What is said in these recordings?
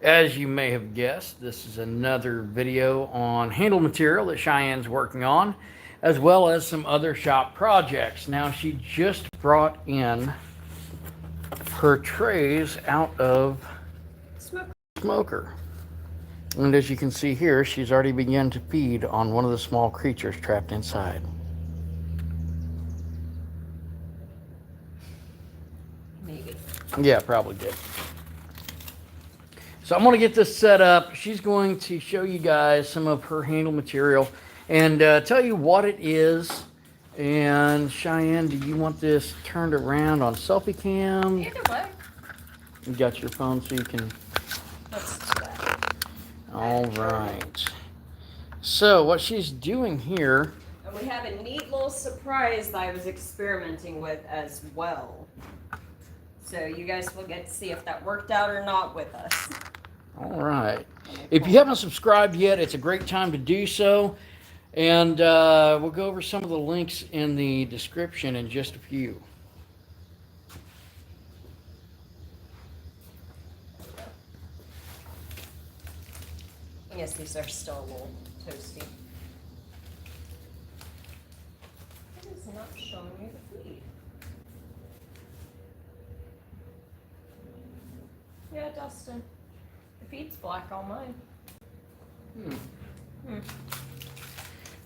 As you may have guessed, this is another video on handle material that Cheyenne's working on, as well as some other shop projects. Now, she just brought in her trays out of smoker. And as you can see here, she's already begun to feed on one of the small creatures trapped inside. Maybe. Yeah, probably did. So I'm going to get this set up. She's going to show you guys some of her handle material and tell you what it is. And Cheyenne, do you want this turned around on selfie cam? Either way. You got your phone so you can... Let's do that. All right. So what she's doing here... And we have a neat little surprise that I was experimenting with as well. So you guys will get to see if that worked out or not with us. All right. If you haven't subscribed yet, it's a great time to do so. And we'll go over some of the links in the description in just a few. I guess these are still a little toasty. It is not showing me the feed. Yeah, Dustin. The feed's black on mine.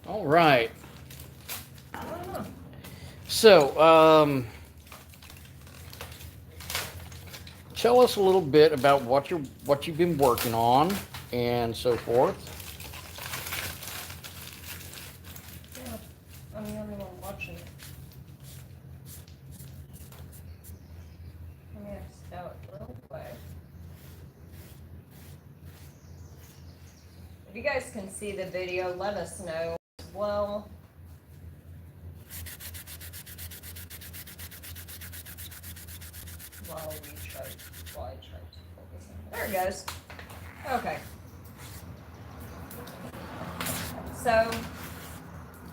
All right. I don't know. So, tell us a little bit about what you've been working on and so forth. Yeah, I'm the only one watching it. Let me out real quick. If you guys can see the video, let us know as well. While I try to focus on. There it goes. Okay. So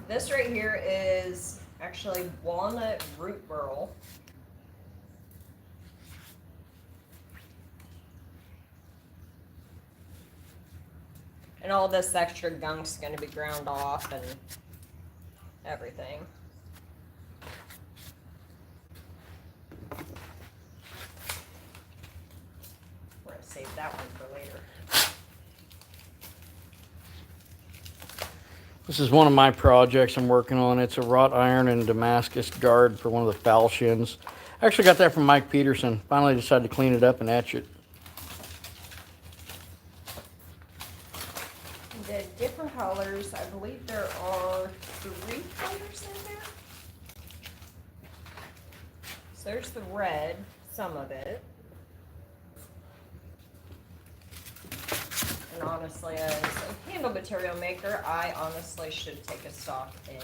this right here is actually walnut root burl. And all this extra gunk's going to be ground off and everything. We're going to save that one for later. This is one of my projects I'm working on. It's a wrought iron and Damascus guard for one of the falchions. I actually got that from Mike Peterson. Finally decided to clean it up and etch it. The different colors, I believe there are 3 colors in there. So there's the red, some of it. And honestly, as a handle material maker, I honestly should take a stock in.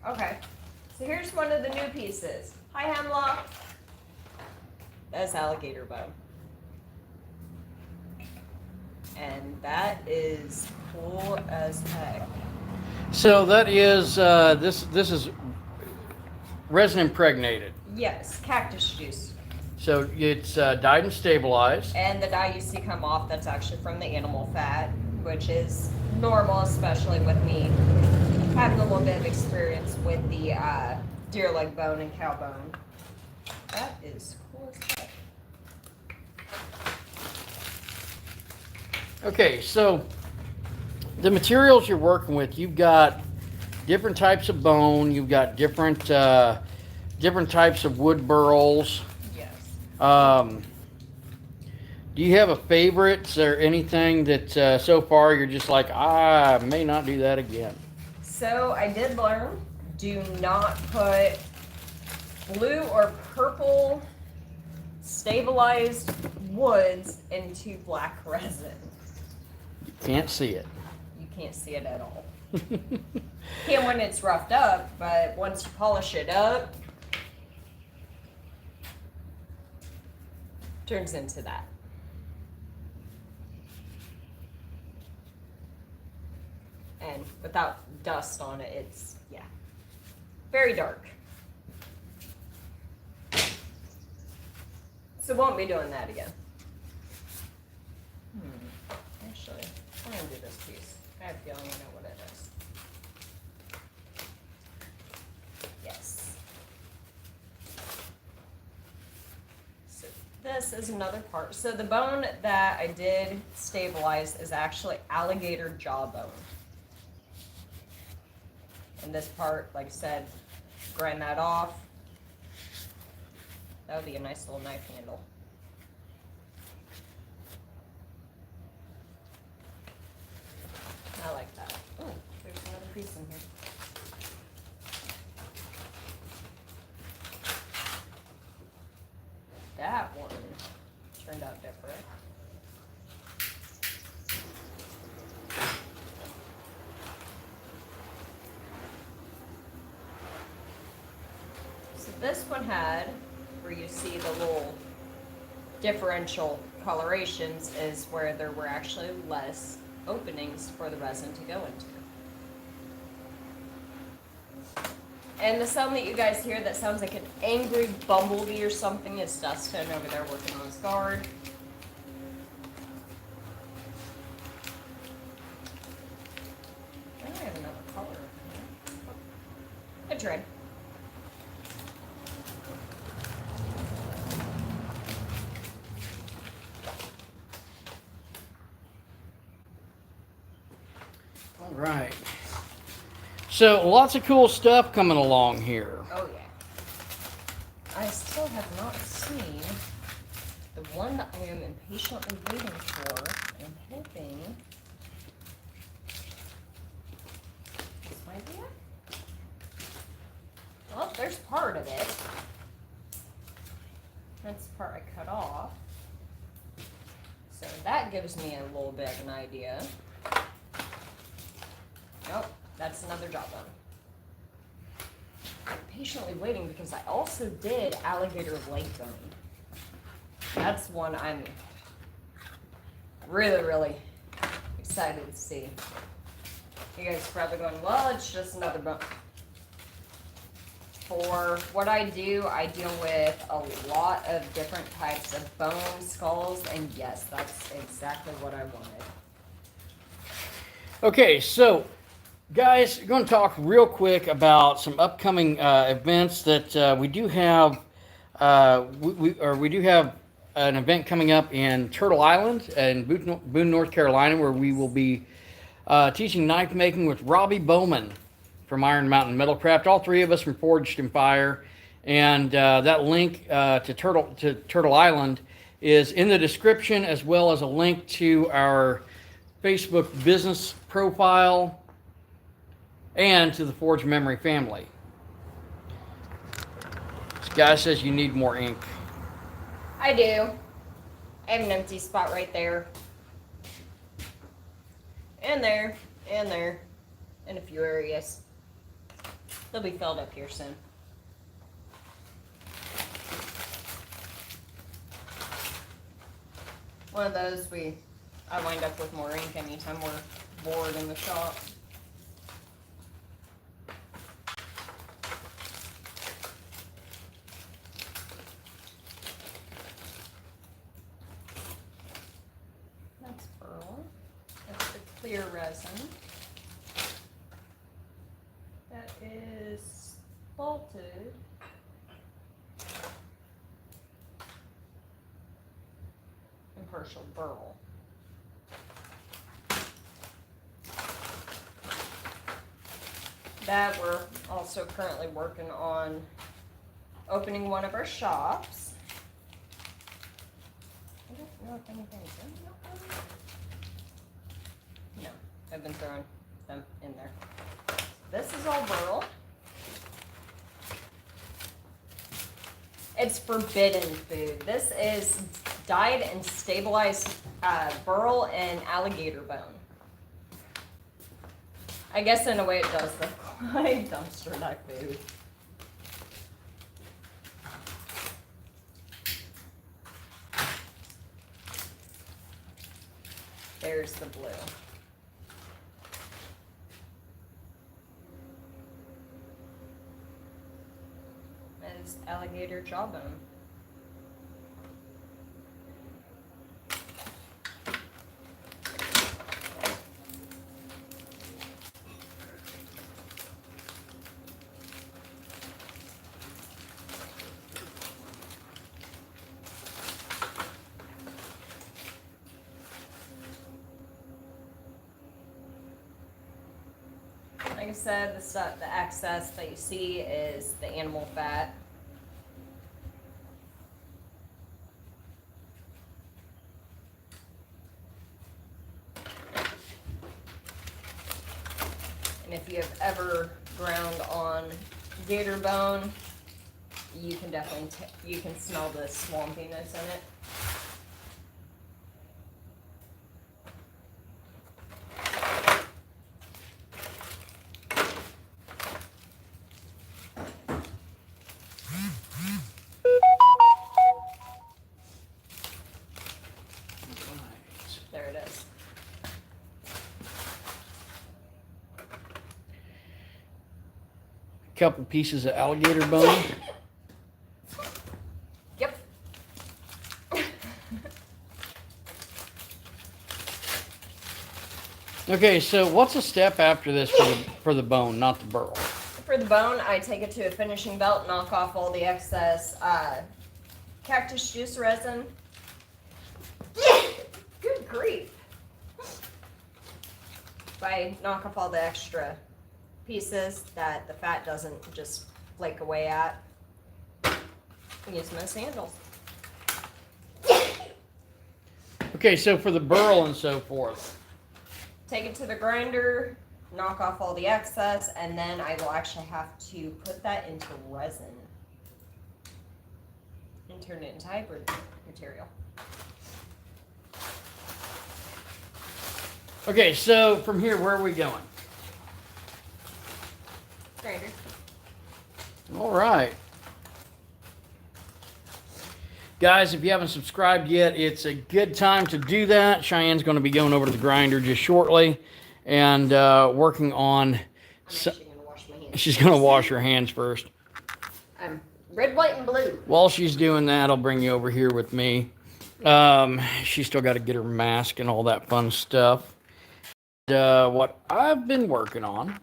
Okay, so here's one of the new pieces. Hi, Hemlock. That's alligator bone. And that is cool as heck. So that is this is resin impregnated. Yes, cactus juice. So it's dyed and stabilized. And the dye you see come off, that's actually from the animal fat, which is normal, especially with me having a little bit of experience with the deer leg bone and cow bone. That is cool as heck. Okay, so the materials you're working with, you've got different types of bone, you've got different types of wood burls. Yes. Do you have a favorite? Is there anything that so far you're just like, I may not do that again? So I did learn, do not put blue or purple stabilized woods into black resin. You can't see it. You can't see it at all. Can when it's roughed up, but once you polish it up, turns into that. And without dust on it, it's, yeah, very dark. So won't be doing that again. Actually, I'm gonna do this piece. I have a feeling I know what it is. Yes. So this is another part. So the bone that I did stabilize is actually alligator jawbone. And this part, like I said, grind that off. That would be a nice little knife handle. I like that. Oh, there's another piece in here. That one turned out different. So this one had, where you see the little differential colorations, is where there were actually less openings for the resin to go into. And the sound that you guys hear that sounds like an angry bumblebee or something is Dustin over there working on his guard. I don't have another color. I tried. All right. So lots of cool stuff coming along here. Oh yeah. I still have not seen the one that I am impatiently waiting for. I'm hoping this might be it. Well, there's part of it. That's the part I cut off. So that gives me a little bit of an idea. Nope, that's another jawbone. I'm patiently waiting because I also did alligator leg bone. That's one I'm really, really excited to see. You guys are probably going, well, it's just another bone. For what I deal with a lot of different types of bone, skulls, and yes, that's exactly what I wanted. Okay, so guys, we're going to talk real quick about some upcoming events that we do have. We do have an event coming up in Turtle Island in Boone, North Carolina, where we will be teaching knife making with Robbie Bowman from Iron Mountain Metalcraft. All three of us from Forged in Fire, and that link to Turtle Island is in the description, as well as a link to our Facebook business profile and to the Forge Memory family. This guy says you need more ink. I do. I have an empty spot right there. And there. And there. In a few areas. They'll be filled up here soon. One of those I wind up with more ink anytime we're bored in the shop. That's pearl. That's the clear resin. That is bolted. And partial burl. That we're also currently working on opening one of our shops. I don't know if anything's in there. No, I've been throwing them in there. This is all burl. It's forbidden food. This is dyed and stabilized burl and alligator bone. I guess in a way it does look like dumpster dive food. There's the blue. That is alligator jawbone. Like I said, the excess that you see is the animal fat. And if you have ever ground on gator bone, you can definitely you can smell the swampiness in it. There it is. A couple pieces of alligator bone. Yep. Okay, so what's a step after this for the bone, not the burl? For the bone, I take it to a finishing belt, knock off all the excess cactus juice resin. Good grief. If I knock off all the extra pieces that the fat doesn't just flake away at, use them as sandals. Okay, so for the burl and so forth. Take it to the grinder, knock off all the excess, and then I will actually have to put that into resin and turn it into hybrid material. Okay, so from here, where are we going? Grinder. All right. Guys, if you haven't subscribed yet, it's a good time to do that. Cheyenne's going to be going over to the grinder just shortly and working on... She's going to wash her hands first. Red, white, and blue. While she's doing that, I'll bring you over here with me. She's still got to get her mask and all that fun stuff. What I've been working on,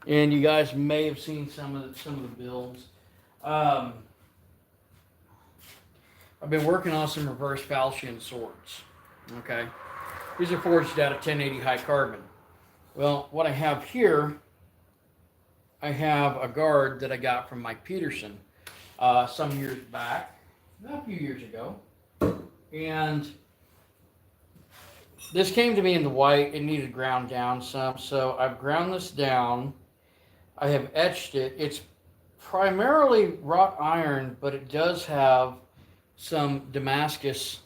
and you guys may have seen some of the builds. I've been working on some reverse falchion swords. Okay, these are forged out of 1080 high carbon. Well, what I have here, I have a guard that I got from Mike Peterson some years back, a few years ago, and this came to me in the white. It needed ground down some, so I've ground this down. I have etched it. It's primarily wrought iron, but it does have some Damascus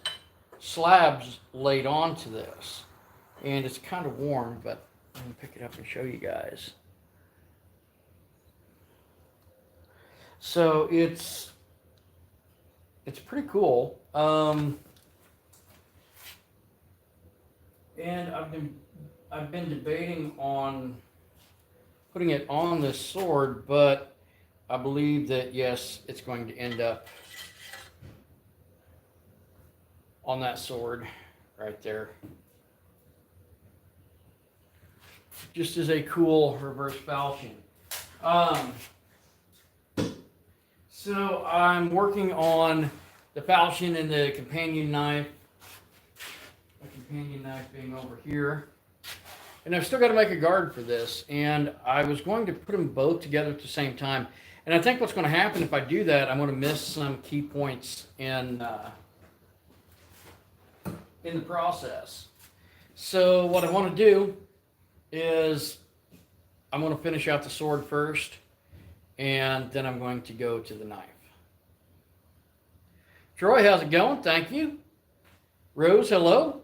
slabs laid onto this, and it's kind of worn, but I'm gonna pick it up and show you guys. So it's pretty cool. And I've been debating on putting it on this sword, but I believe that yes, it's going to end up on that sword right there. Just as a cool reverse falchion. So I'm working on the falchion and the companion knife. The companion knife being over here. And I've still got to make a guard for this. And I was going to put them both together at the same time. And I think what's going to happen if I do that, I'm going to miss some key points in the process. So what I want to do is I'm going to finish out the sword first, and then I'm going to go to the knife. Troy, how's it going? Thank you. Rose, hello.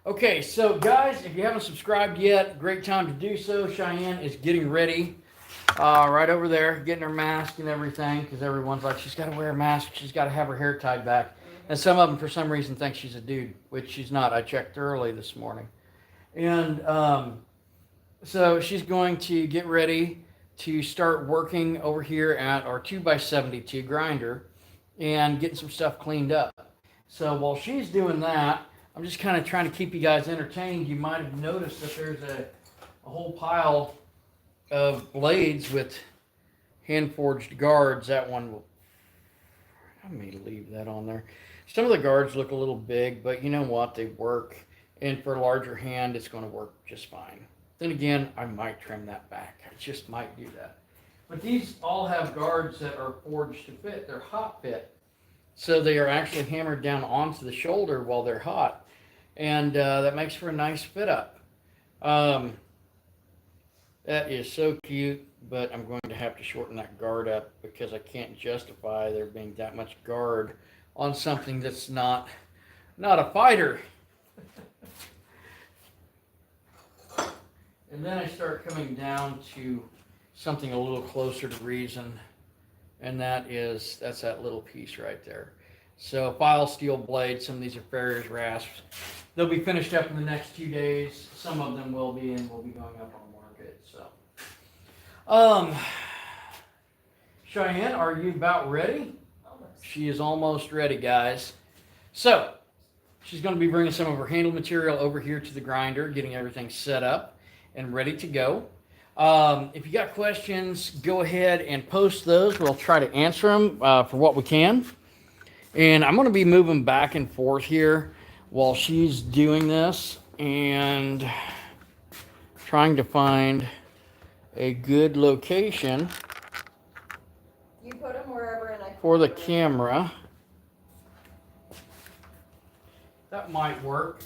Okay, so guys, if you haven't subscribed yet, great time to do so. Cheyenne is getting ready right over there, getting her mask and everything, because everyone's like, she's got to wear a mask, she's got to have her hair tied back. And some of them, for some reason, think she's a dude, which she's not. I checked early this morning. And so she's going to get ready to start working over here at our 2x72 grinder and getting some stuff cleaned up. So while she's doing that, I'm just kind of trying to keep you guys entertained. You might have noticed that there's a whole pile of blades with hand-forged guards. That one will... I may leave that on there. Some of the guards look a little big, but you know what? They work. And for a larger hand, it's going to work just fine. Then again, I might trim that back. I just might do that. But these all have guards that are forged to fit. They're hot fit. So they are actually hammered down onto the shoulder while they're hot. And that makes for a nice fit up. That is so cute, but I'm going to have to shorten that guard up because I can't justify there being that much guard on something that's not a fighter. And then I start coming down to something a little closer to reason, and that's that little piece right there. So file steel blade, some of these are Farrier's rasps. They'll be finished up in the next 2 days. Some of them will be, and will be going up on the market. So, Cheyenne, are you about ready? Almost. She is almost ready, guys. So, she's going to be bringing some of her handle material over here to the grinder, getting everything set up and ready to go. If you got questions, go ahead and post those. We'll try to answer them for what we can. And I'm going to be moving back and forth here while she's doing this and trying to find a good location You put them wherever, and I for the camera. That might work.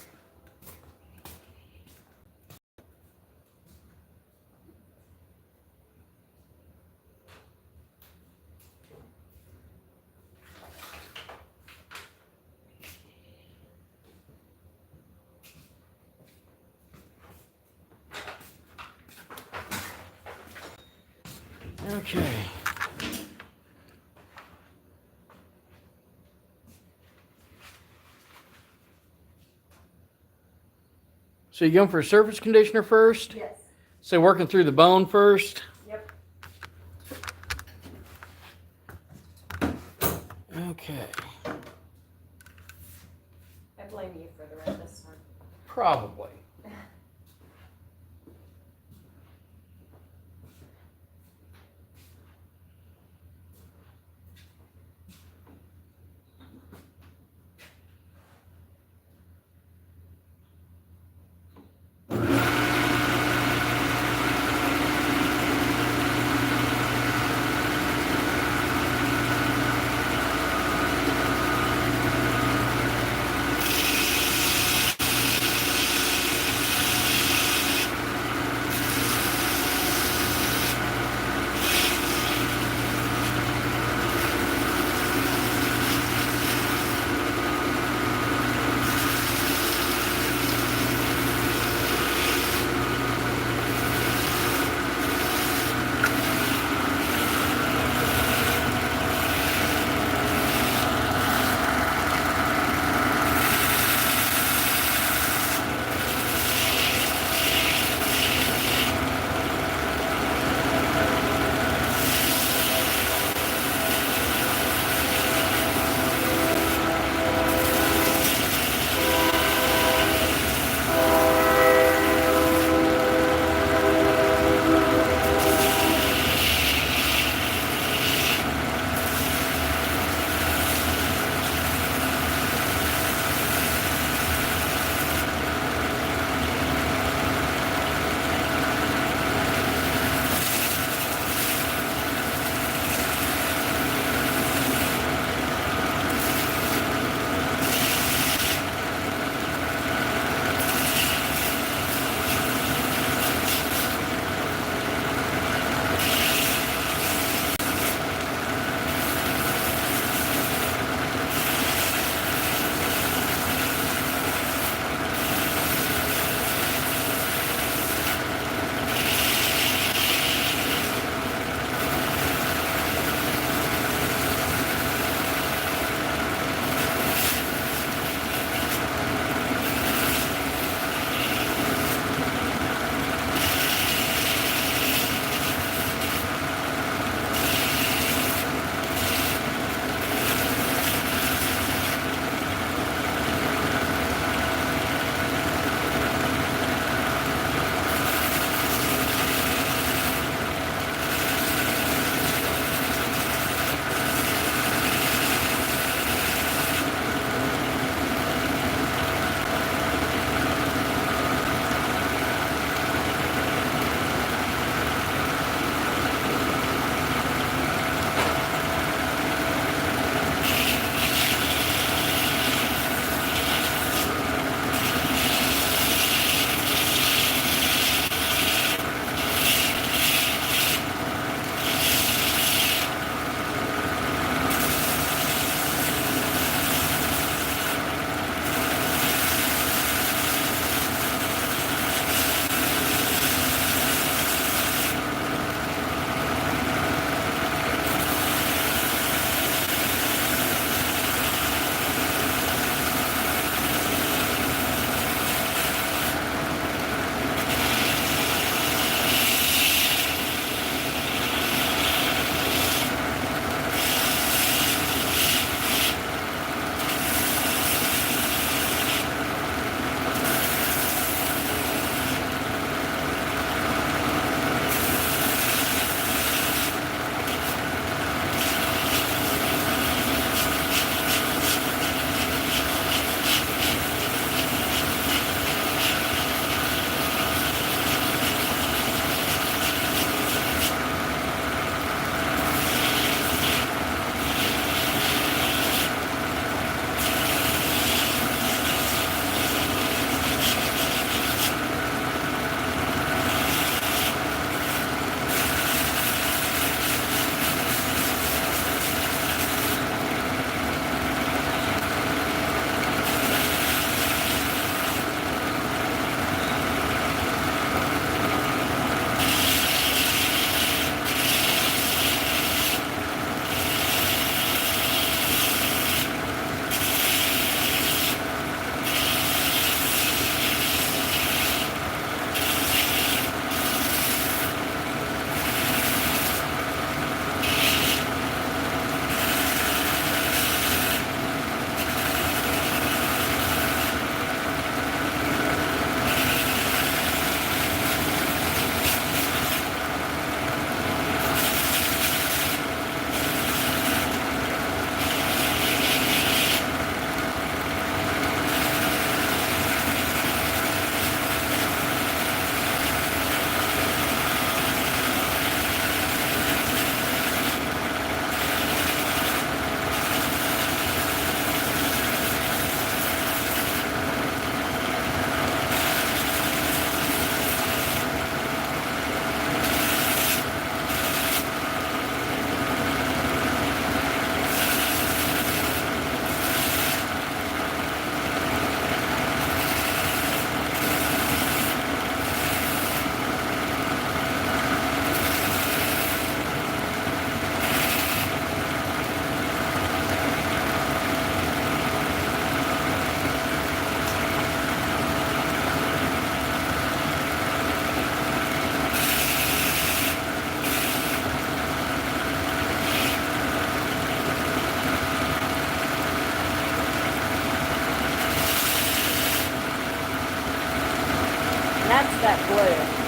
Okay. So you going for a surface conditioner first? Yes. So working through the bone first? Yep. Okay. I blame you for the red this one. Probably. that's that blue.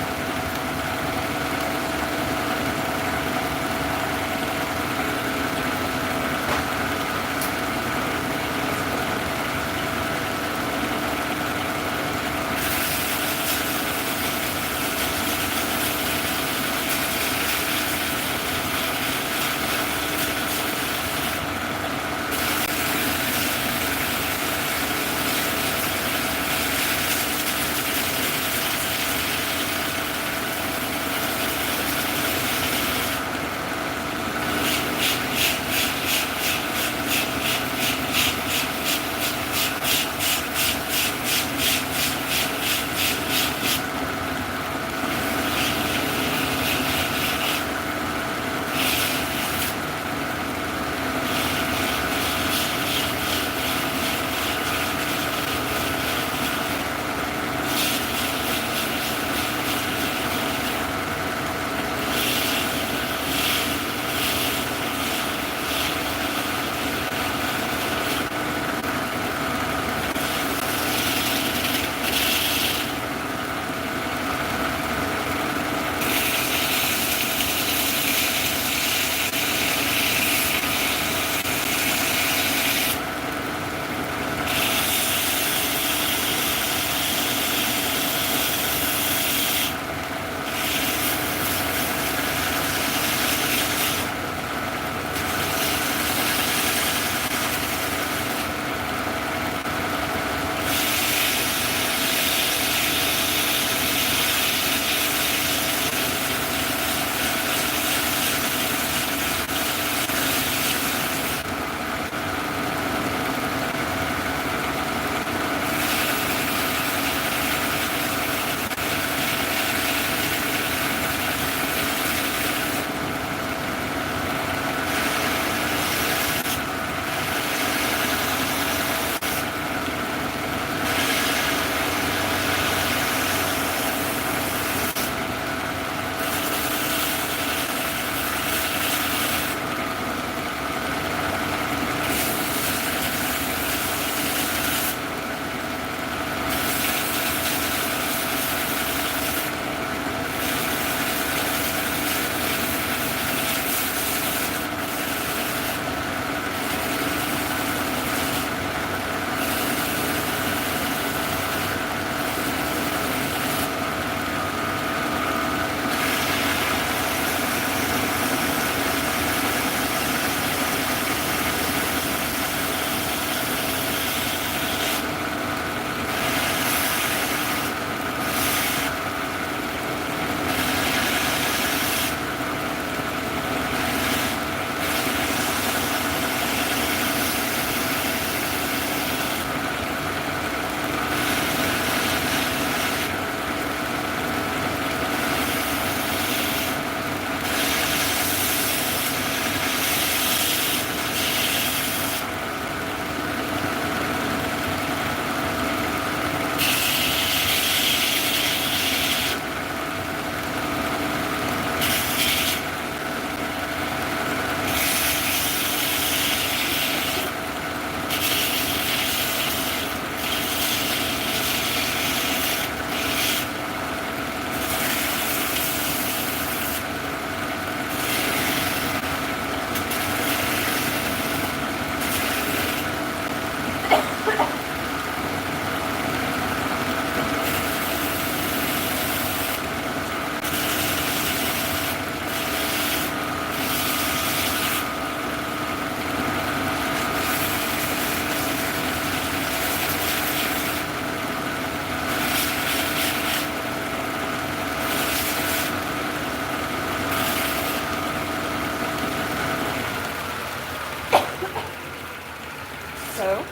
So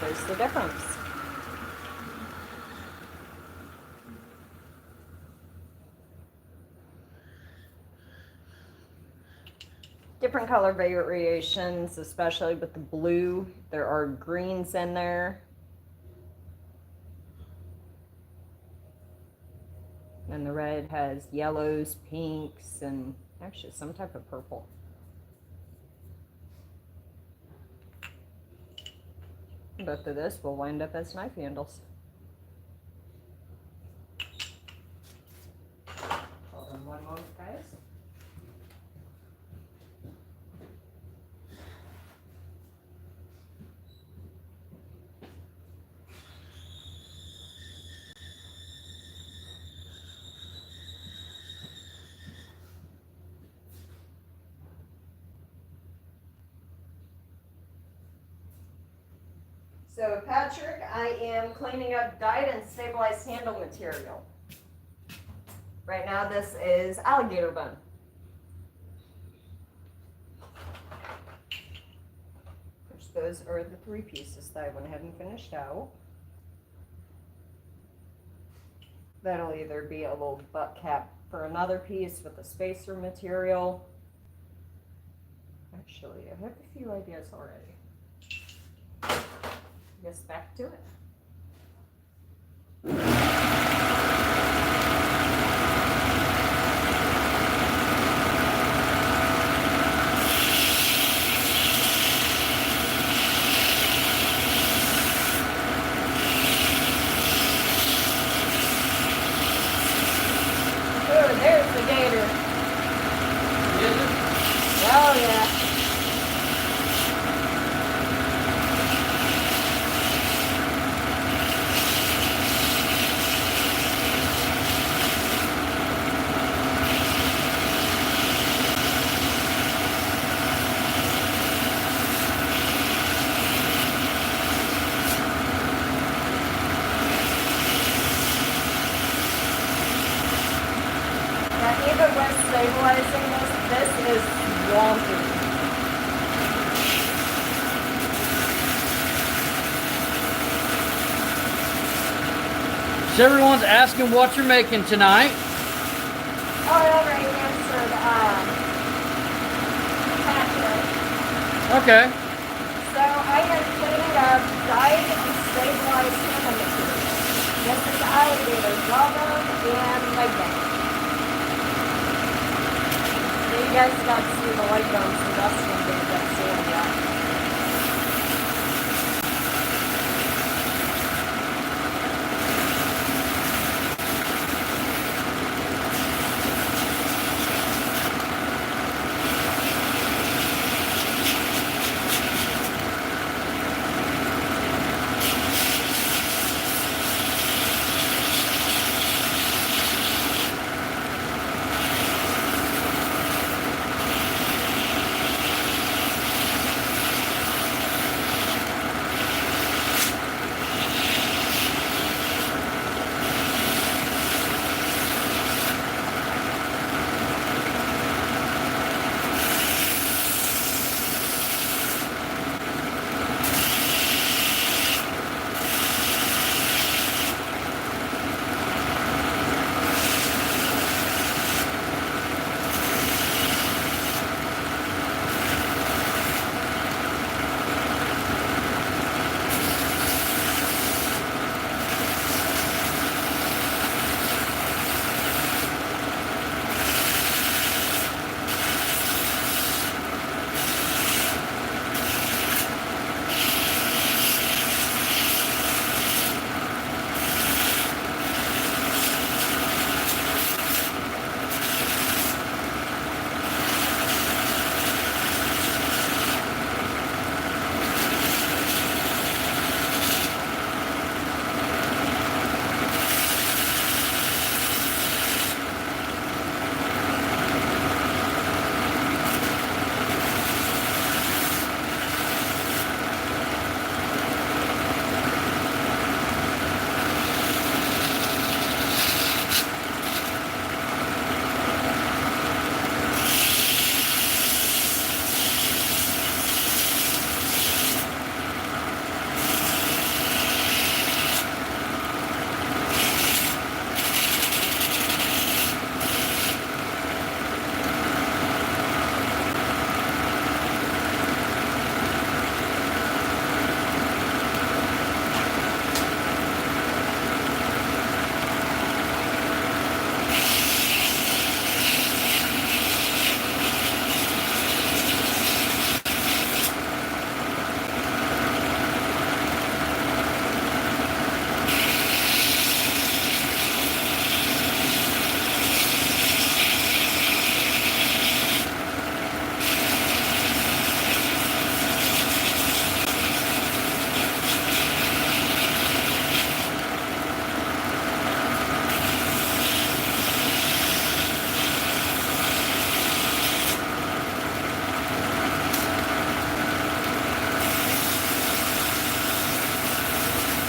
there's the difference. Different color variations, especially with the blue. There are greens in there. And the red has yellows, pinks, and actually some type of purple. Both of this will wind up as knife handles. So Patrick, I am cleaning up dyed and stabilized handle material. Right now this is alligator bone. Which those are the 3 pieces that I went ahead and finished out. That'll either be a little butt cap for another piece with the spacer material. Actually, I have a few ideas already. I guess back to it. Oh, there's the gator. Is it? Oh, yeah. Now, even with stabilizing this is swampy. So everyone's asking what you're making tonight. Oh, I already answered, Patrick. Okay. So I am cleaning up dyed and stabilized handle material. This is alligator jawbone and leg bone. So you guys got to see the leg bones, so that's going to be a good stand yet.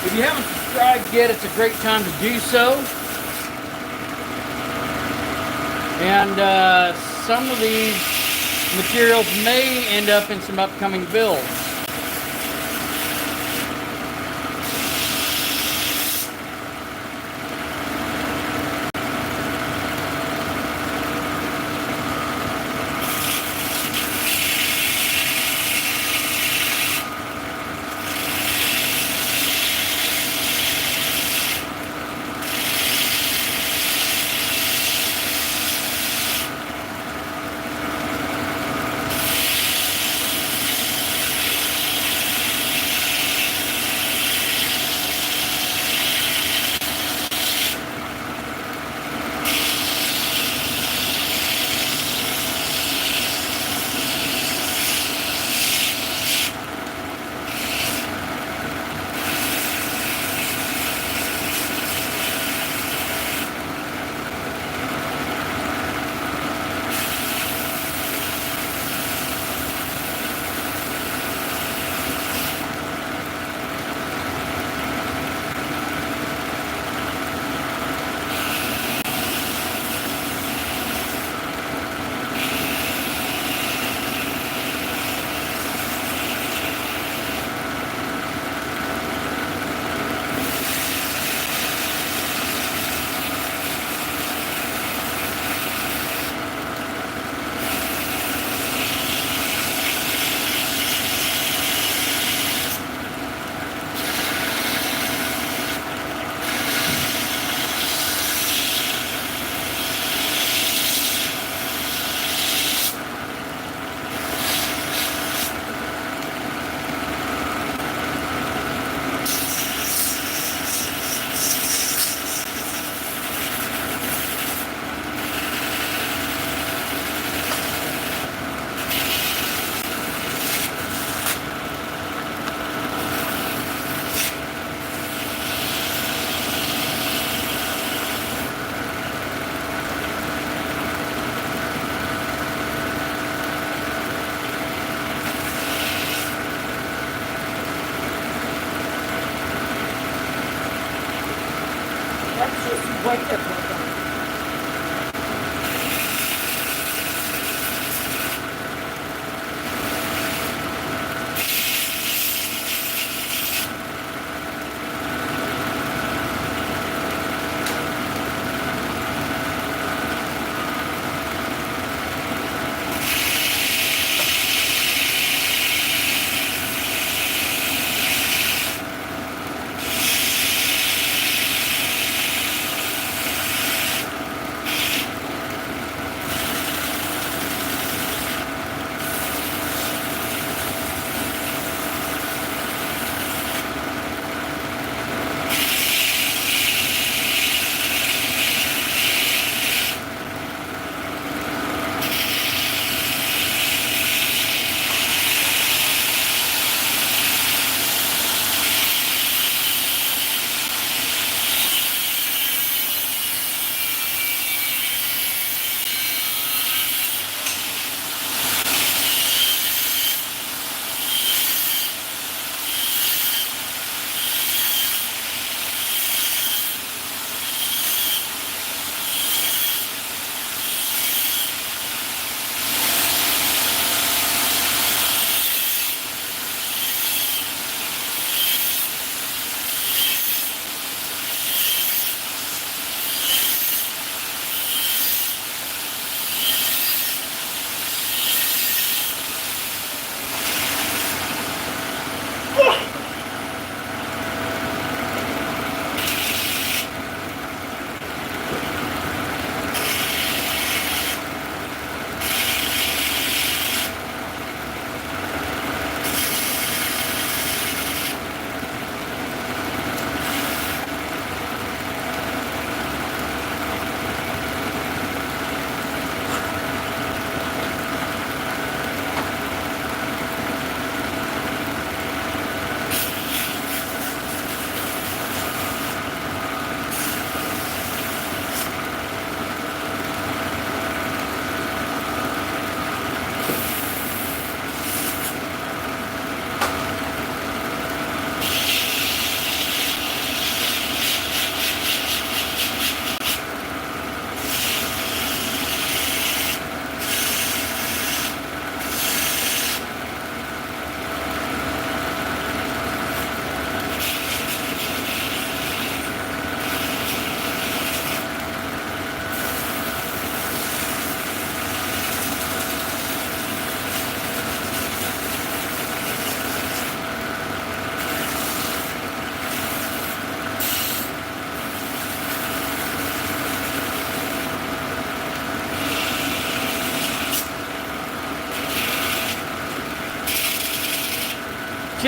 If you haven't subscribed yet, it's a great time to do so. And some of these materials may end up in some upcoming builds. That's just wonderful.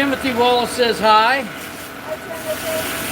Timothy Wallace says hi. Hi, Timothy.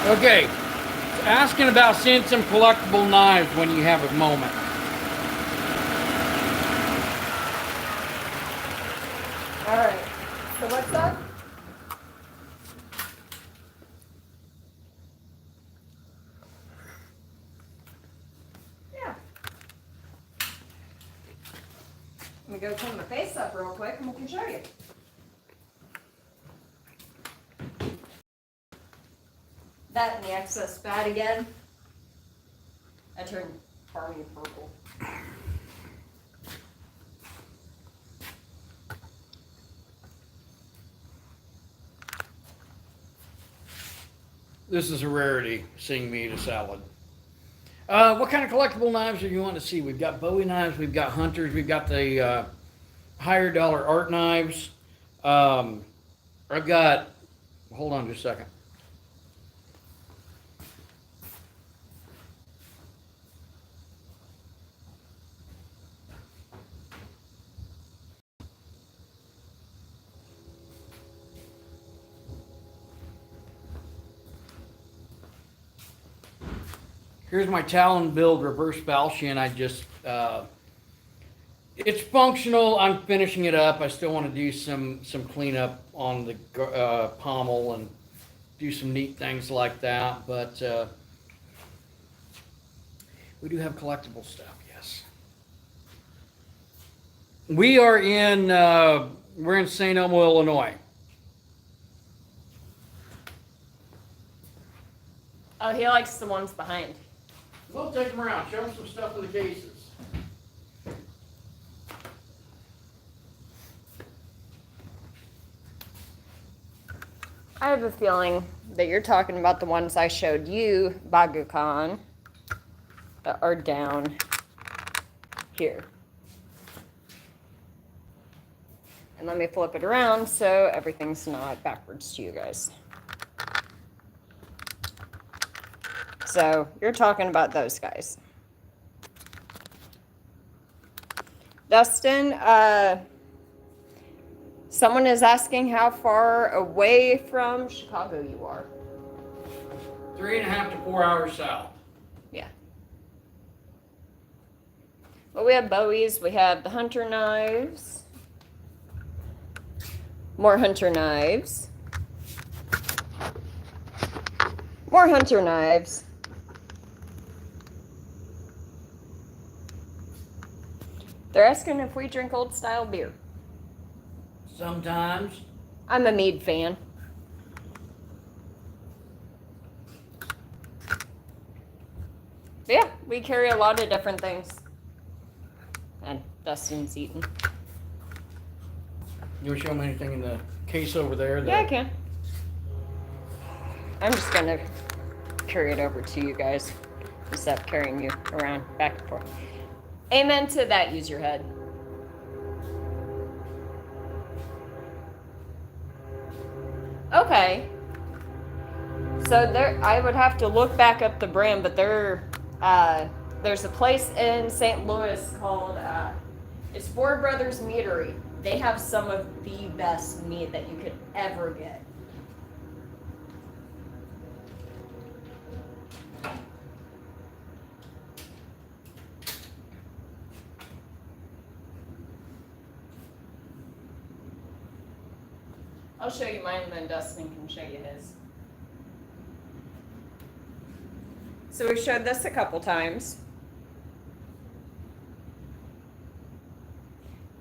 Okay, asking about seeing some collectible knives when you have a moment. All right. So what's up? Yeah. Let me go clean my face up real quick and we can show you. That and the excess fat again. I turned farming purple. This is a rarity, seeing me eat a salad. What kind of collectible knives do you want to see? We've got Bowie knives, we've got hunters, we've got the higher dollar art knives. I've got, hold on just a second. Here's my Talon build reverse falchion. I just, it's functional. I'm finishing it up. I still want to do some cleanup on the pommel and do some neat things like that. But we do have collectible stuff, yes. We are in, we're in St. Elmo, Illinois. Oh, he likes the ones behind. We'll take them around. Show them some stuff in the cases. I have a feeling that you're talking about the ones I showed you, Bagukan, that are down here. And let me flip it around so everything's not backwards to you guys. So you're talking about those guys. Dustin, someone is asking how far away from Chicago you are. 3.5 to 4 hours south. Yeah. Well, we have Bowies. We have the hunter knives. More hunter knives. More hunter knives. They're asking if we drink old style beer. Sometimes. I'm a mead fan. But yeah, we carry a lot of different things. And Dustin's eating. You want to show them anything in the case over there? Yeah, I can. I'm just gonna carry it over to you guys instead of carrying you around back and forth. Amen to that, use your head. Okay. So there, I would have to look back up the brand, but there's a place in St. Louis called, it's Four Brothers Meadery. They have some of the best meat that you could ever get. I'll show you mine and then Dustin can show you his. So we've showed this a couple times.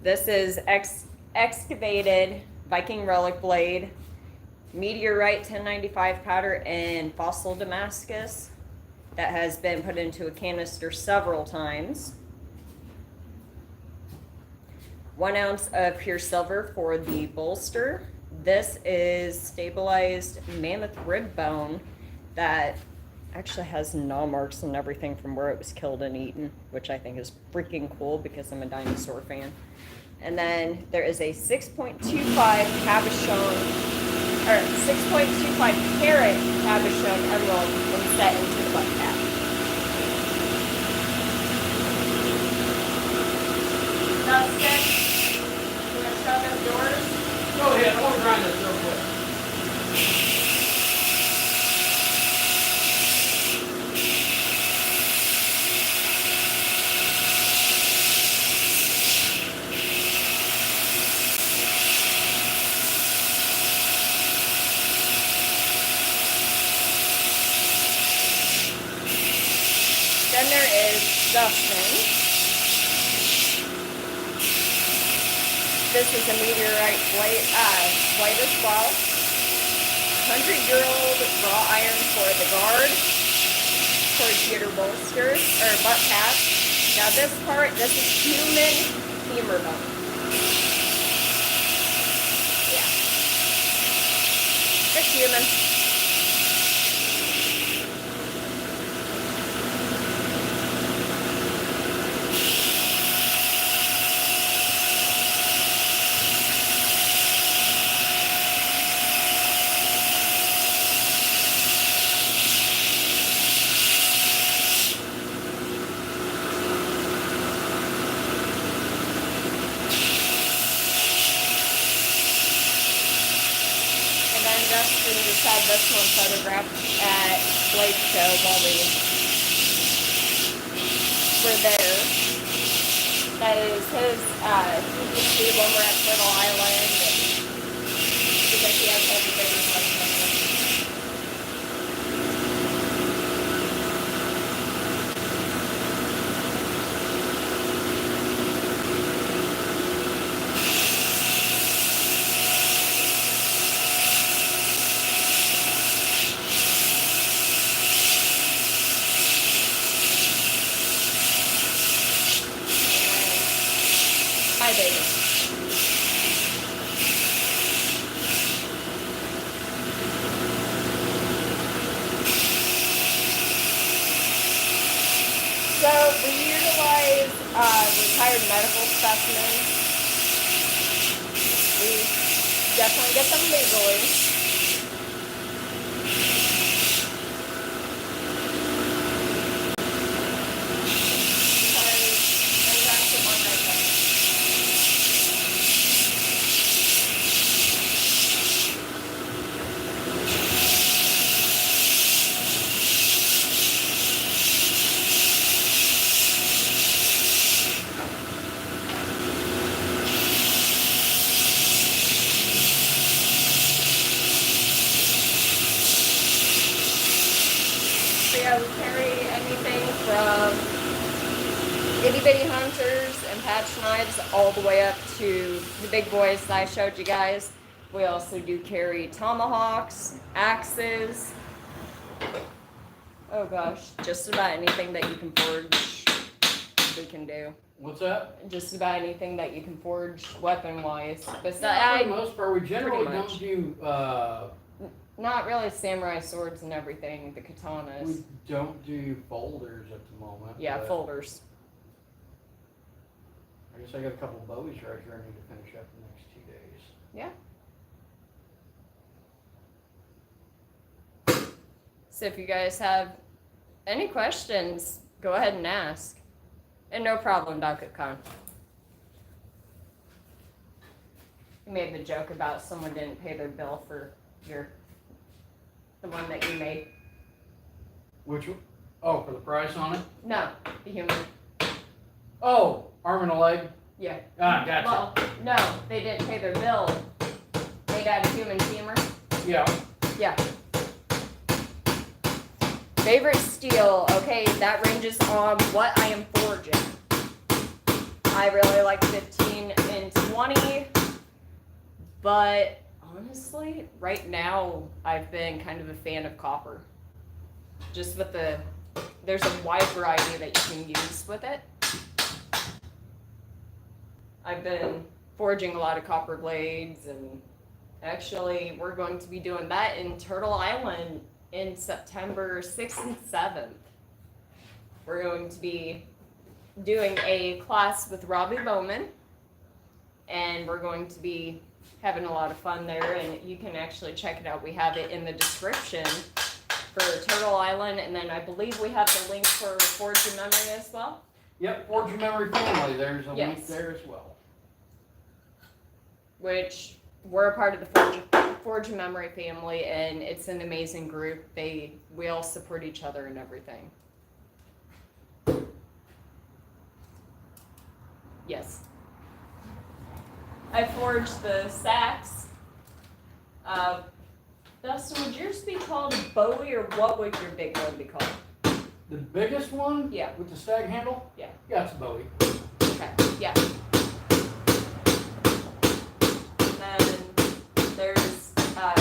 This is excavated Viking relic blade, meteorite 1095 powder, and fossil Damascus that has been put into a canister several times. 1 ounce of pure silver for the bolster. This is stabilized mammoth rib bone that actually has gnaw marks and everything from where it was killed and eaten, which I think is freaking cool because I'm a dinosaur fan. And then there is a 6.25 cabochon, or 6.25 carat cabochon emerald when set into the butt cap. Dustin, you want to show them yours? Go ahead. I want to grind this real quick. Then there is Dustin. This is a meteorite blade as well. 100-year-old raw iron for the guard, for your bolsters or butt pads. Now this part, this is human femur bone. Yeah. It's human. Justin just had this one photographed at Blade Show while we were there. That is his, you can see when we're at Turtle Island, and because he has everything like this. Hi, baby. So we utilize retired medical specimens. We definitely get them legally. Yeah, we carry anything from itty bitty hunters and patch knives all the way up to the big boys that I showed you guys. We also do carry tomahawks, axes. Oh gosh, just about anything that you can forge, we can do. What's that? Just about anything that you can forge weapon-wise. For the most part, we generally pretty much. don't do. Not really samurai swords and everything, the katanas. We don't do folders at the moment. Yeah, but folders. I guess I got a couple of bowies right here I need to finish up in the next 2 days. Yeah. So if you guys have any questions, go ahead and ask. And no problem, Dr. Khan. You made the joke about someone didn't pay their bill for the one that you made. Which one? Oh, for the price on it? No, the human. Oh, arm and a leg? Yeah. Ah, gotcha. Well, no, they didn't pay their bill. Made out of human femur. Yeah. Yeah. Favorite steel, okay, that ranges on what I am forging. I really like 15 and 20, but honestly, right now, I've been kind of a fan of copper. Just with there's a wide variety that you can use with it. I've been forging a lot of copper blades, and actually, we're going to be doing that in Turtle Island in September 6th and 7th. We're going to be doing a class with Robbie Bowman, and we're going to be having a lot of fun there, and you can actually check it out. We have it in the description for Turtle Island, and then I believe we have the link for Forge Your Memory as well. Yep, Forge Your Memory Family. There's a link Yes. there as well. Which we're a part of the Forge Your Memory family, and it's an amazing group. We all support each other and everything. Yes. I forged the sacks. Dustin, would yours be called a Bowie, or what would your big one be called? The biggest one? Yeah. With the stag handle? Yeah. Yeah, it's a Bowie. Okay, yeah. And then there's,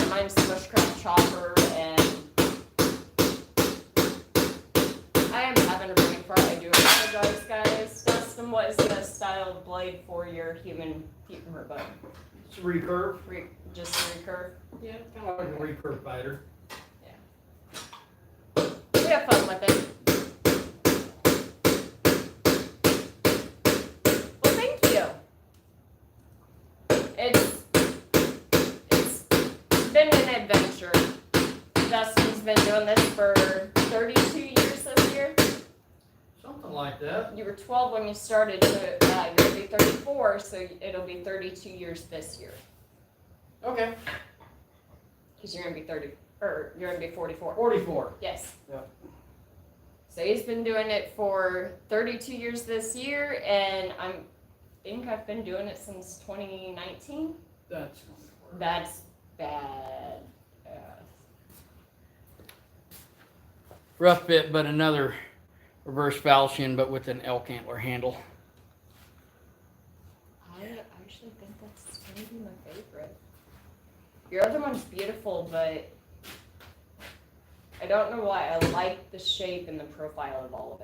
mine's the bushcraft chopper, and I am having a brain fart. I do apologize, guys. what is the style of blade for your human femur bone? It's a recurve. Just a recurve? Yeah, it's kind of like a recurve fighter. We have fun with it. Well, thank you. It's been an adventure. Dustin's been doing this for 32 years this year. Something like that. You were 12 when you started, so you're gonna be 34, so it'll be 32 years this year. Okay. Because you're gonna be 30, or you're gonna be 44. 44. Yes. Yep. So he's been doing it for 32 years this year, and I think I've been doing it since 2019. That's bad. Rough bit, but another reverse falchion, but with an elk antler handle. I actually think that's going to be my favorite. Your other one's beautiful, but I don't know why. I like the shape and the profile of all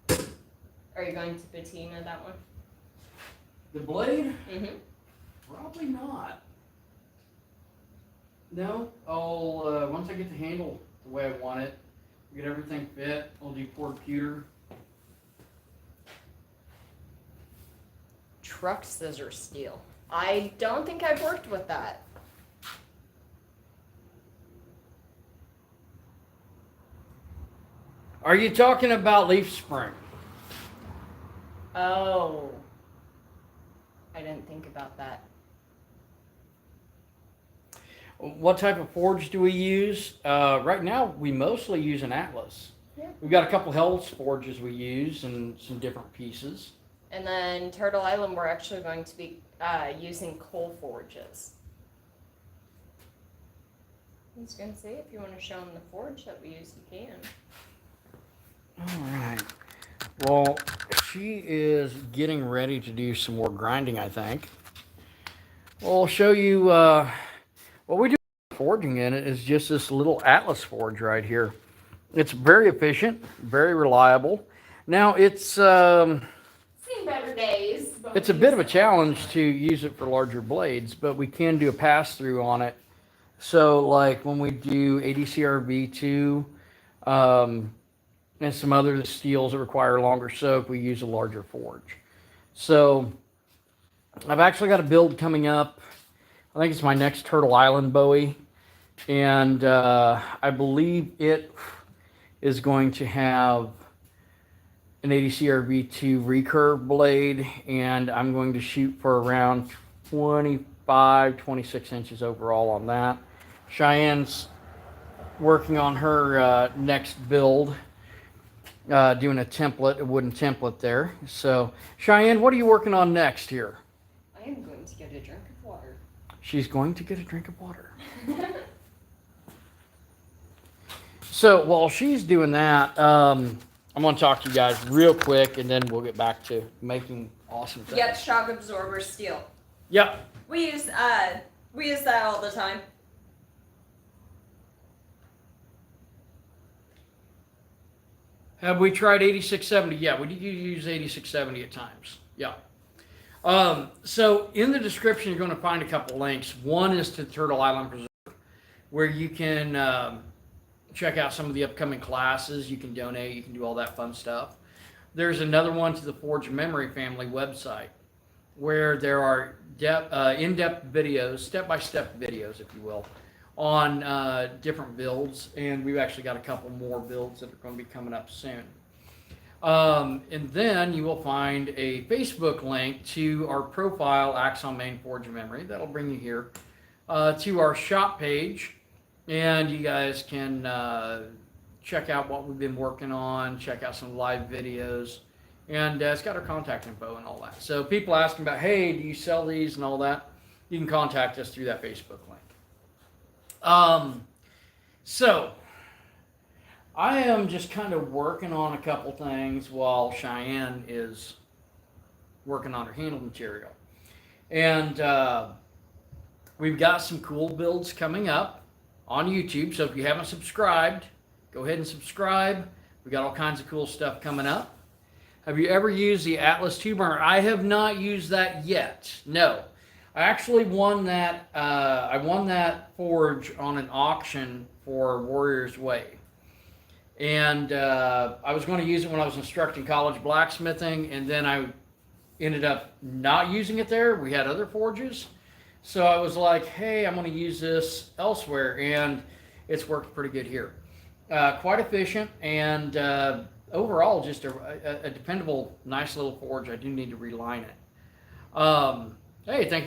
of it. Are you going to patina that one? The blade? Mm-hmm. Probably not. No, I'll once I get the handle the way I want it, get everything fit, I'll do poured pewter. Truck scissor steel. I don't think I've worked with that. Are you talking about leaf spring? Oh. I didn't think about that. What type of forge do we use? Right now, we mostly use an Atlas. Yeah. We've got a couple Hell's forges we use and some different pieces. And then Turtle Island, we're actually going to be using coal forges. I was going to say, if you want to show them the forge that we use, you can. All right. Well, she is getting ready to do some more grinding, I think. Well, I'll show you what we do forging in it is just this little Atlas forge right here. It's very efficient, very reliable. Now, it's Seen better days. it's a bit of a challenge to use it for larger blades, but we can do a pass-through on it. So, like when we do ADCR V2, and some other steels that require longer soak, we use a larger forge. So I've actually got a build coming up. I think it's my next Turtle Island Bowie. And I believe it is going to have an ADCR V2 recurve blade. And I'm going to shoot for around 25, 26 inches overall on that. Cheyenne's working on her next build. Doing a template, a wooden template there. So, Cheyenne, what are you working on next here? I am going to get a drink of water. She's going to get a drink of water. So, while she's doing that, I'm going to talk to you guys real quick, and then we'll get back to making awesome things. Yep, shock absorber steel. Yep. We use that all the time. Have we tried 8670? Yeah, we do use 8670 at times. Yeah. So in the description, you're going to find a couple links. One is to Turtle Island Preserve, where you can check out some of the upcoming classes. You can donate. You can do all that fun stuff. There's another one to the Forge Memory Family website, where there are in-depth videos, step-by-step videos, if you will, on different builds, and we've actually got a couple more builds that are going to be coming up soon. And then you will find a Facebook link to our profile, Axon Main Forge and Memory. That'll bring you here to our shop page, and you guys can check out what we've been working on, check out some live videos, and it's got our contact info and all that. So people asking about, hey, do you sell these and all that, you can contact us through that Facebook link. So I am just kind of working on a couple things while Cheyenne is working on her handle material. And we've got some cool builds coming up on YouTube. So if you haven't subscribed, go ahead and subscribe. We got all kinds of cool stuff coming up. Have you ever used the Atlas 2 burner? I have not used that yet. No. I actually won that. I won that forge on an auction for Warrior's Way. And I was going to use it when I was instructing college blacksmithing, and then I ended up not using it there. We had other forges. So I was like, hey, I'm going to use this elsewhere, and it's worked pretty good here. Quite efficient, and overall just a dependable, nice little forge. I do need to reline it. Hey, thank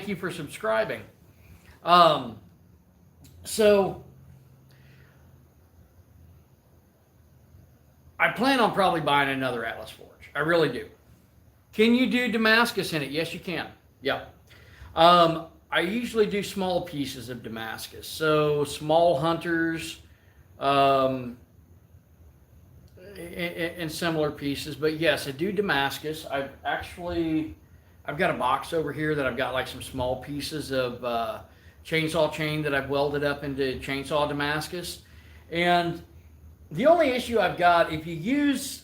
you for subscribing. So I plan on probably buying another Atlas forge. I really do. Can you do Damascus in it? Yes, you can. Yep. I usually do small pieces of Damascus, so small hunters, and similar pieces. But yes, I do Damascus. I've got a box over here that I've got like some small pieces of chainsaw chain that I've welded up into chainsaw Damascus. And the only issue I've got, if you use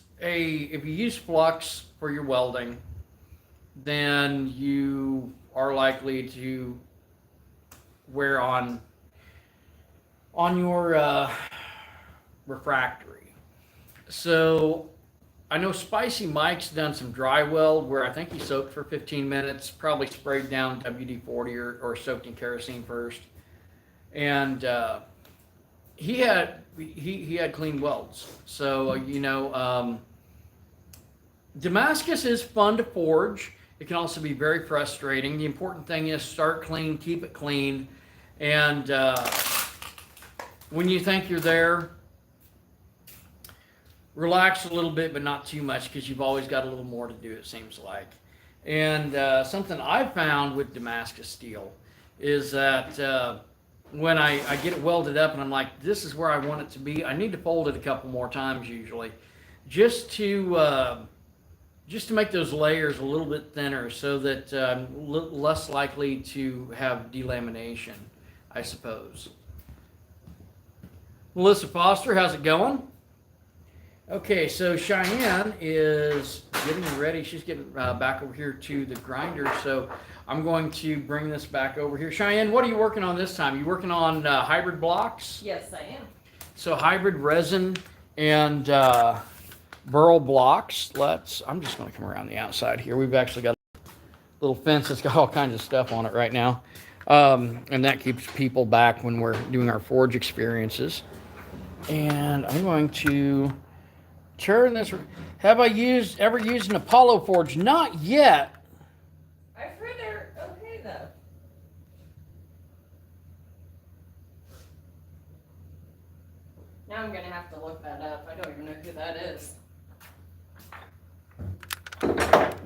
flux for your welding, then you are likely to wear on your refractory. So I know Spicy Mike's done some dry weld where I think he soaked for 15 minutes, probably sprayed down WD-40 or soaked in kerosene first, and he had clean welds. So Damascus is fun to forge. It can also be very frustrating. The important thing is start clean, keep it clean, and when you think you're there, relax a little bit, but not too much, because you've always got a little more to do, it seems like. And something I've found with Damascus steel is that when I get it welded up and I'm like, this is where I want it to be, I need to fold it a couple more times usually, just to make those layers a little bit thinner, so that I'm less likely to have delamination, I suppose. Melissa Foster, how's it going? Okay, so Cheyenne is getting ready. She's getting back over here to the grinder, so I'm going to bring this back over here. Cheyenne, what are you working on this time? You working on hybrid blocks? Yes, I am. So hybrid resin and burl blocks. I'm just going to come around the outside here. We've actually got a little fence that's got all kinds of stuff on it right now, and that keeps people back when we're doing our forge experiences. And I'm going to turn this. Have I ever used an Apollo forge? Not yet. I've heard they're okay though. Now I'm gonna have to look that up. I don't even know who that is.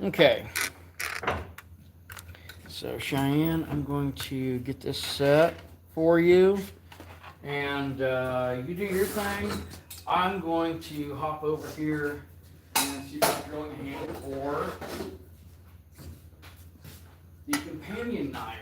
Okay. So Cheyenne, I'm going to get this set for you, and you do your thing. I'm going to hop over here and see about drilling a handle for the companion knife.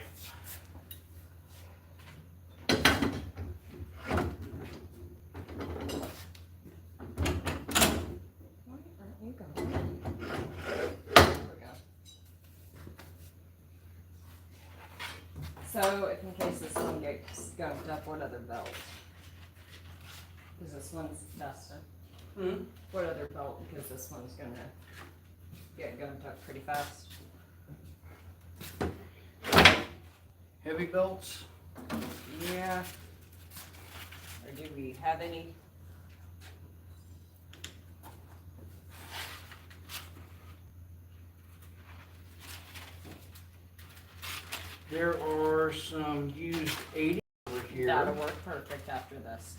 So, if in case this one gets gunked up, what other belt? Because this one's dusted. What other belt? Because this one's gonna get gunked up pretty fast. Heavy belts. Yeah. Or do we have any? There are some used 80 over here. That'll work perfect after this.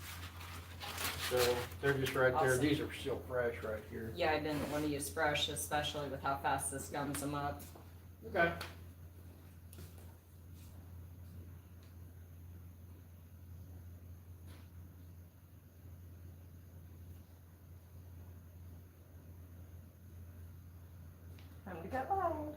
So they're just right there. Awesome. These are still fresh right here. Yeah, I didn't want to use fresh, especially with how fast this gums them up. Okay. Time to get loud.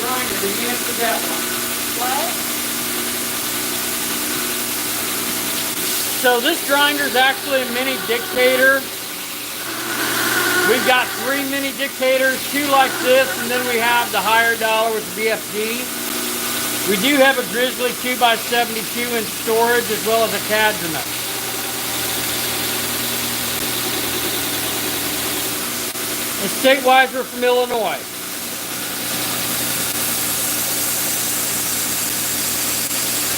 grinder. Did you answer that one? What? So this grinder is actually a mini dictator. We've got 3 mini dictators, 2 like this, and then we have the higher dollar with the BFD. We do have a Grizzly 2x72 in storage as well as a Cadrenet. And statewide we're from Illinois.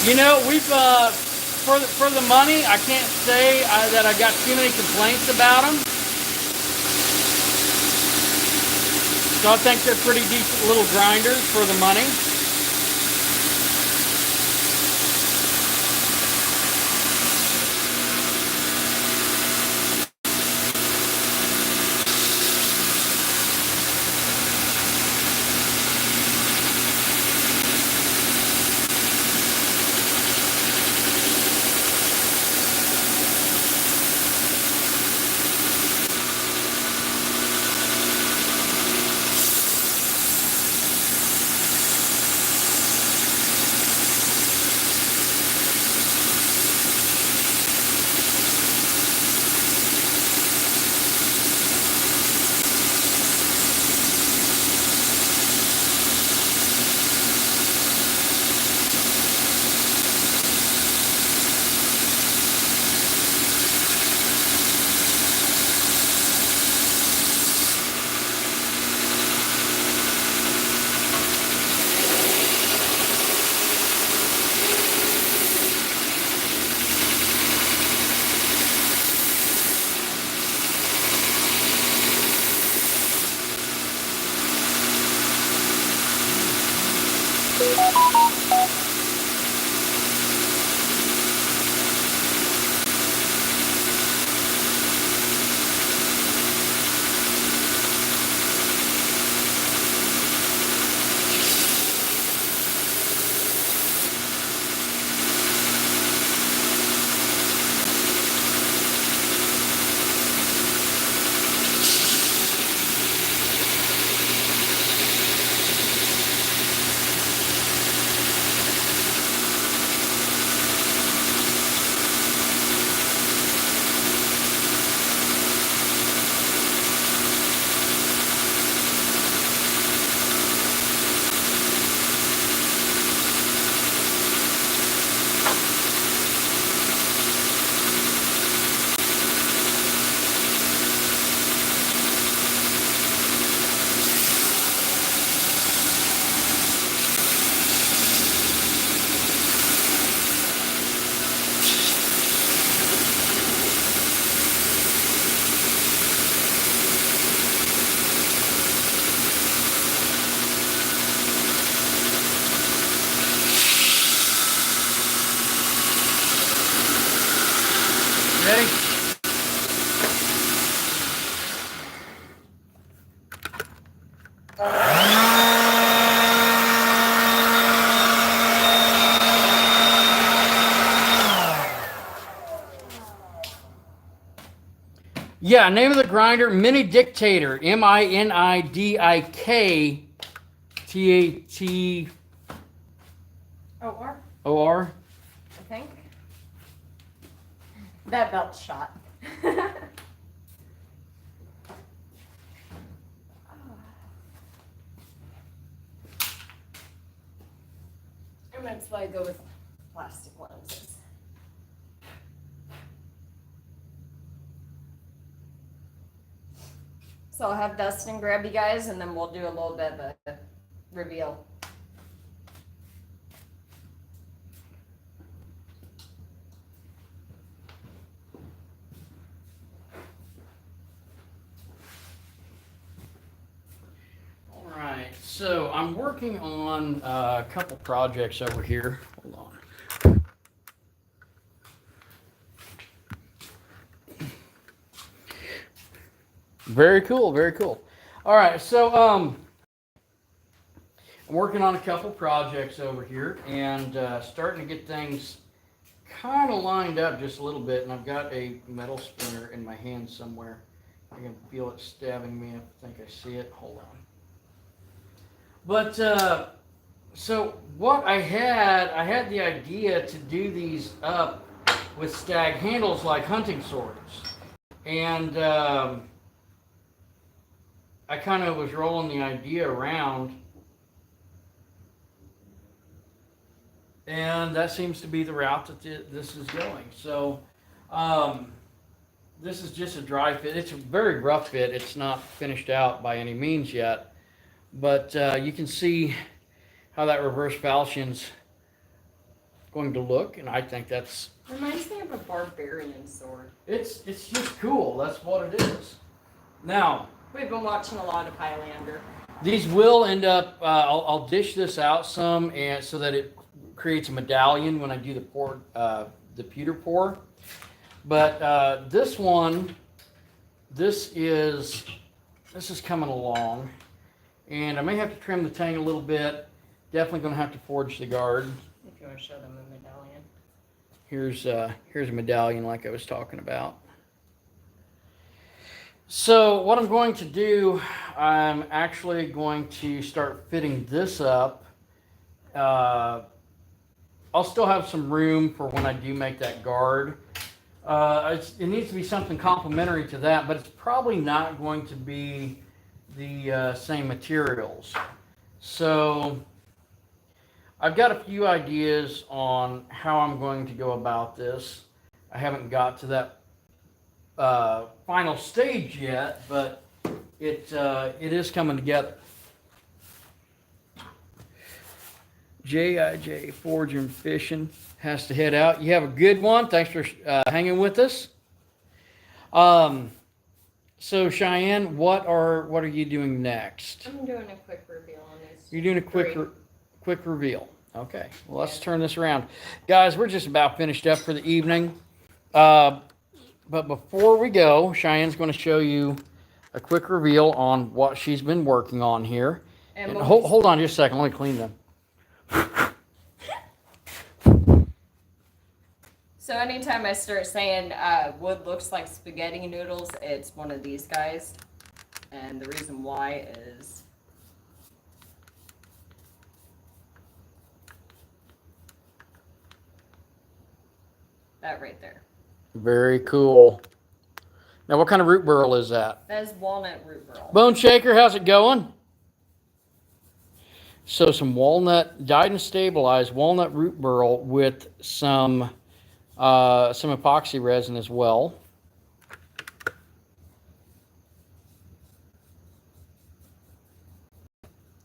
You know, we've for the money, I can't say that I got too many complaints about them. So I think they're pretty decent little grinders for the money. Ready? Yeah, name of the grinder, Mini Dictator, OR, MINIDIKTATOR. I think. That belt's shot. And that's why I go with plastic lenses. So I'll have Dustin grab you guys and then we'll do a little bit of a reveal. All right, so I'm working on a couple projects over here. Hold on. Very cool, very cool. All right, so I'm working on a couple projects over here and starting to get things kind of lined up just a little bit. And I've got a metal splinter in my hand somewhere. I can feel it stabbing me. I think I see it. Hold on. But so what I had the idea to do these up with stag handles like hunting swords, and I kind of was rolling the idea around, and that seems to be the route that this is going. So this is just a dry fit. It's a very rough fit. It's not finished out by any means yet, but you can see how that reverse falchion's going to look, and I think that's... Reminds me of a barbarian sword. It's just cool. That's what it is. Now, We've been watching a lot of Highlander. these will end up. I'll dish this out some, and so that it creates a medallion when I do the pewter pour. But this one, this is coming along, and I may have to trim the tang a little bit. Definitely going to have to forge the guard. If you want to show them a medallion. Here's a medallion like I was talking about. So what I'm going to do, I'm actually going to start fitting this up. I'll still have some room for when I do make that guard. It needs to be something complementary to that, but it's probably not going to be the same materials. So I've got a few ideas on how I'm going to go about this. I haven't got to that final stage yet, but it is coming together. J.I.J. Forging and Fishing has to head out. You have a good one. Thanks for hanging with us. So Cheyenne, what are you doing next? I'm doing a quick reveal on this. You're doing a quick reveal. Okay. Well, let's turn this around, guys. We're just about finished up for the evening. But before we go, Cheyenne's going to show you a quick reveal on what she's been working on here. And hold on just a second. Let me clean them. So anytime I start saying wood looks like spaghetti noodles, it's one of these guys. And the reason why is that right there. Very cool. Now, what kind of root burl is that? That is walnut root burl. Bone Shaker, how's it going? So some walnut, dyed and stabilized walnut root burl with some epoxy resin as well.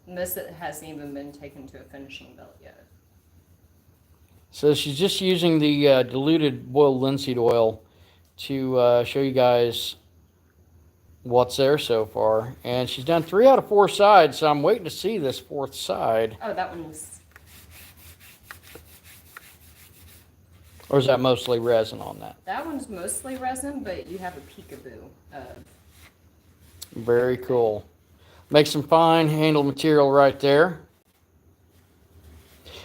And this hasn't even been taken to a finishing belt yet. So she's just using the diluted boiled linseed oil to show you guys what's there so far. And she's done 3 out of 4 sides, so I'm waiting to see this 4th side. Oh, that one's... Or is that mostly resin on that? That one's mostly resin, but you have a peekaboo of... Very cool. Make some fine handled material right there.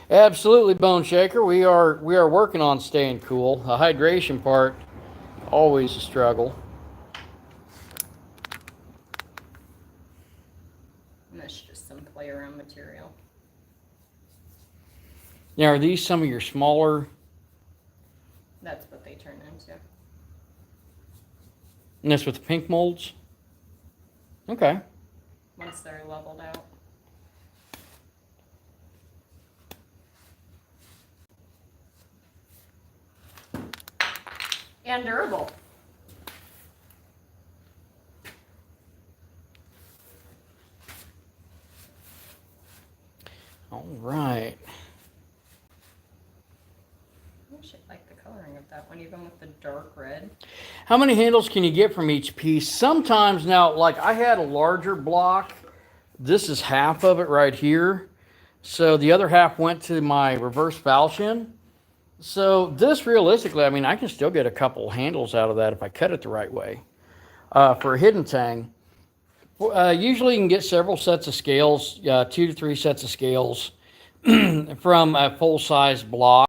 Absolutely, Bone Shaker. We are working on staying cool. The hydration part, always a struggle. And that's just some play around material. Now, are these some of your smaller? That's what they turn into. And that's with the pink molds? Okay. Once they're leveled out. And durable. All right. I actually like the coloring of that one, even with the dark red. How many handles can you get from each piece? Sometimes now, like I had a larger block. This is half of it right here. So the other half went to my reverse falchion. So this realistically, I mean, I can still get a couple handles out of that if I cut it the right way. For a hidden tang, usually you can get several sets of scales, 2 to 3 sets of scales from a full-size block.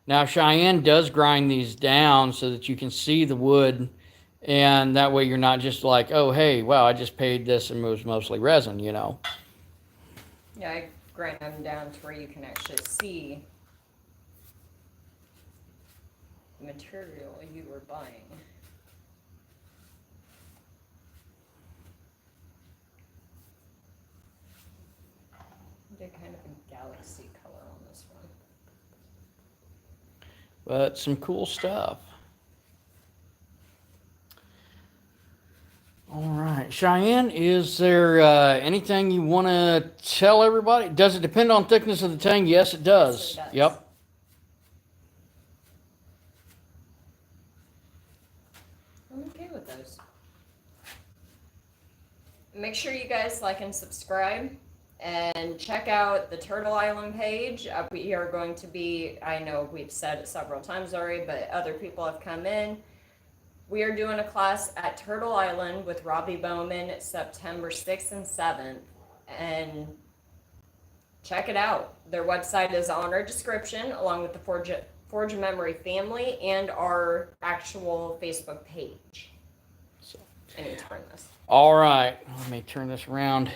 Now Cheyenne does grind these down so that you can see the wood, and that way you're not just like, oh, hey, wow, I just paid this and it was mostly resin, you know. Yeah, I grind them down to where you can actually see the material you were buying. I did kind of a galaxy color on this one. But some cool stuff. All right, Cheyenne, is there anything you want to tell everybody? Does it depend on thickness of the tang? Yes, it does. Yes, it does. Yep. I'm okay with those. Make sure you guys like and subscribe and check out the Turtle Island page. We are going to be, I know we've said it several times already, but other people have come in. We are doing a class at Turtle Island with Robbie Bowman September 6th and 7th. And check it out. Their website is on our description, along with the Forge a Memory family and our actual Facebook page. So, I need to turn this. all right, let me turn this around.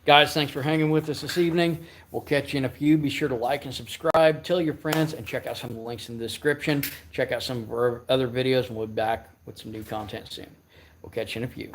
Guys, thanks for hanging with us this evening. We'll catch you in a few. Be sure to like and subscribe, tell your friends, and check out some of the links in the description. Check out some of our other videos, and we'll be back with some new content soon. We'll catch you in a few.